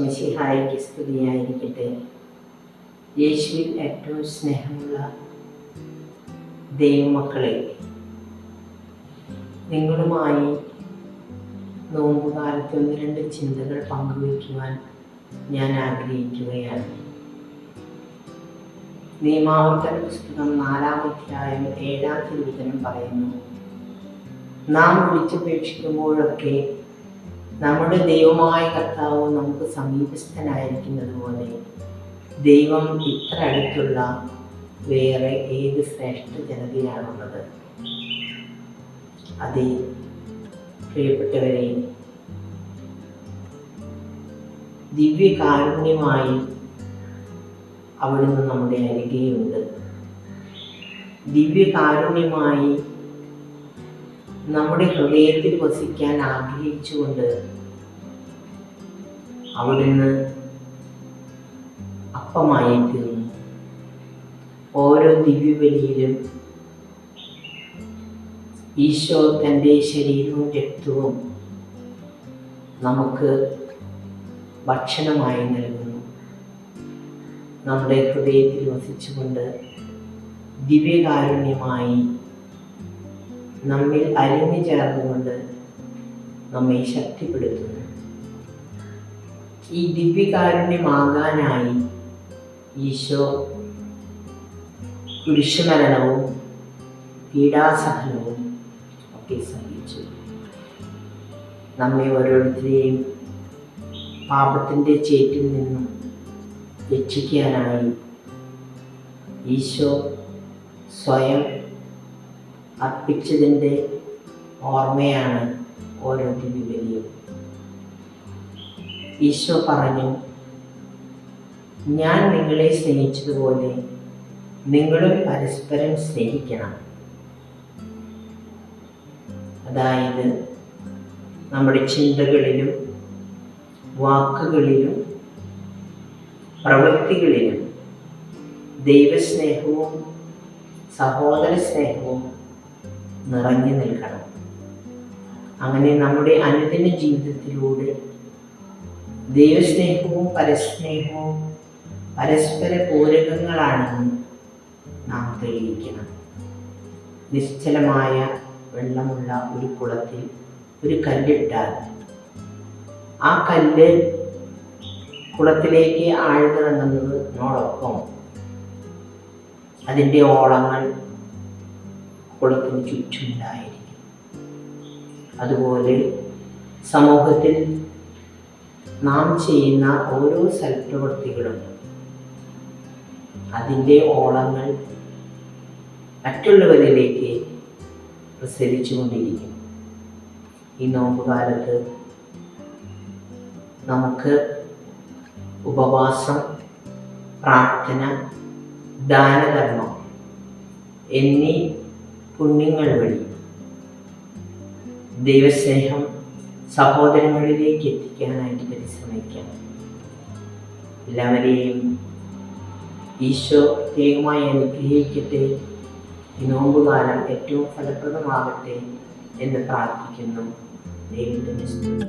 മിശിഹായ്ക്ക് സ്തുതിയായിരിക്കട്ടെ. യേശുവിൽ ഏറ്റവും സ്നേഹമുള്ള ദൈവമക്കളെ, നിങ്ങളുമായി നോമ്പുകാലത്ത് 1-2 ചിന്തകൾ പങ്കുവയ്ക്കുവാൻ ഞാൻ ആഗ്രഹിക്കുകയാണ്. നിയമാവർത്തന പുസ്തകം 4-ാം അധ്യായം 7-ാം തിരുവചനം പറയുന്നു, നാം വിളിച്ചപേക്ഷിക്കുമ്പോഴൊക്കെ നമ്മുടെ ദൈവമായ കർത്താവ് നമുക്ക് സമീപസ്ഥനായിരിക്കുന്നത് പോലെ ദൈവം ഇത്ര അടുത്തുള്ള വേറെ ഏത് ശ്രേഷ്ഠ ജനതയാണുള്ളത്? അതേ പ്രിയപ്പെട്ടവരെ, ദിവ്യകാരുണ്യമായി അവിടുന്ന് നമ്മുടെ അരികെയുണ്ട്. ദിവ്യകാരുണ്യമായി നമ്മുടെ ഹൃദയത്തിൽ വസിക്കാൻ ആഗ്രഹിച്ചുകൊണ്ട് അവിടുന്ന് അപ്പമായി തീർന്നു. ഓരോ ദിവ്യബലിയിലും ഈശോ തൻ്റെ ശരീരവും രക്തവും നമുക്ക് ഭക്ഷണമായി നൽകുന്നു. നമ്മുടെ ഹൃദയത്തിൽ വസിച്ചുകൊണ്ട് ദിവ്യകാരുണ്യമായി നമ്മിൽ അലിഞ്ഞു ചേർന്നുകൊണ്ട് നമ്മെ ശക്തിപ്പെടുത്തുന്നു. ഈ ദിവ്യകാരുണ്യമാകാനായി ഈശോ കുരിശുമരണവും പീഡാസഹനവും ഒക്കെ സഹിച്ചു. നമ്മെ ഓരോരുത്തരെയും പാപത്തിൻ്റെ ചേറ്റിൽ നിന്നും രക്ഷിക്കാനായി ഈശോ സ്വയം അർപ്പിച്ചതിൻ്റെ ഓർമ്മയാണ് ഓരോ ദിവ്യബലിയും. ഈശോ പറഞ്ഞു, ഞാൻ നിങ്ങളെ സ്നേഹിച്ചതുപോലെ നിങ്ങളും പരസ്പരം സ്നേഹിക്കണം. അതായത് നമ്മുടെ ചിന്തകളിലും വാക്കുകളിലും പ്രവൃത്തികളിലും ദൈവസ്നേഹവും സഹോദര സ്നേഹവും നിറഞ്ഞു നിൽക്കണം. അങ്ങനെ നമ്മുടെ അനുദിന ജീവിതത്തിലൂടെ ദൈവസ്നേഹവും പരസ്നേഹവും പരസ്പര പൂരകങ്ങളാണെന്ന് നാം തെളിയിക്കണം. നിശ്ചലമായ വെള്ളമുള്ള ഒരു കുളത്തിൽ ഒരു കല്ലിട്ടാൽ ആ കല്ല് കുളത്തിലേക്ക് ആഴ്ന്നിറങ്ങുന്നതിനോടൊപ്പം അതിൻ്റെ ഓളങ്ങൾ കുളത്തിന് ചുറ്റുമുണ്ടായിരിക്കും. അതുപോലെ സമൂഹത്തിൽ നാം ചെയ്യുന്ന ഓരോ സൽപ്രവൃത്തികളും അതിൻ്റെ ഓളങ്ങൾ മറ്റുള്ളവരിലേക്ക് പ്രസരിച്ചു കൊണ്ടിരിക്കും. ഈ നോമ്പുകാലത്ത് നമുക്ക് ഉപവാസം, പ്രാർത്ഥന, ദാനധർമ്മം എന്നീ പുണ്യങ്ങൾ വഴി ദൈവസ്നേഹം സഹോദരങ്ങളിലേക്ക് എത്തിക്കാനായിട്ട് പരിശ്രമിക്കാം. എല്ലാവരെയും ഈശോ പ്രത്യേകമായി അനുഗ്രഹിക്കട്ടെ. ഈ നോമ്പുകാലം ഏറ്റവും ഫലപ്രദമാകട്ടെ എന്ന് പ്രാർത്ഥിക്കുന്നു. ദൈവത്തിൻ്റെ സ്തുതി.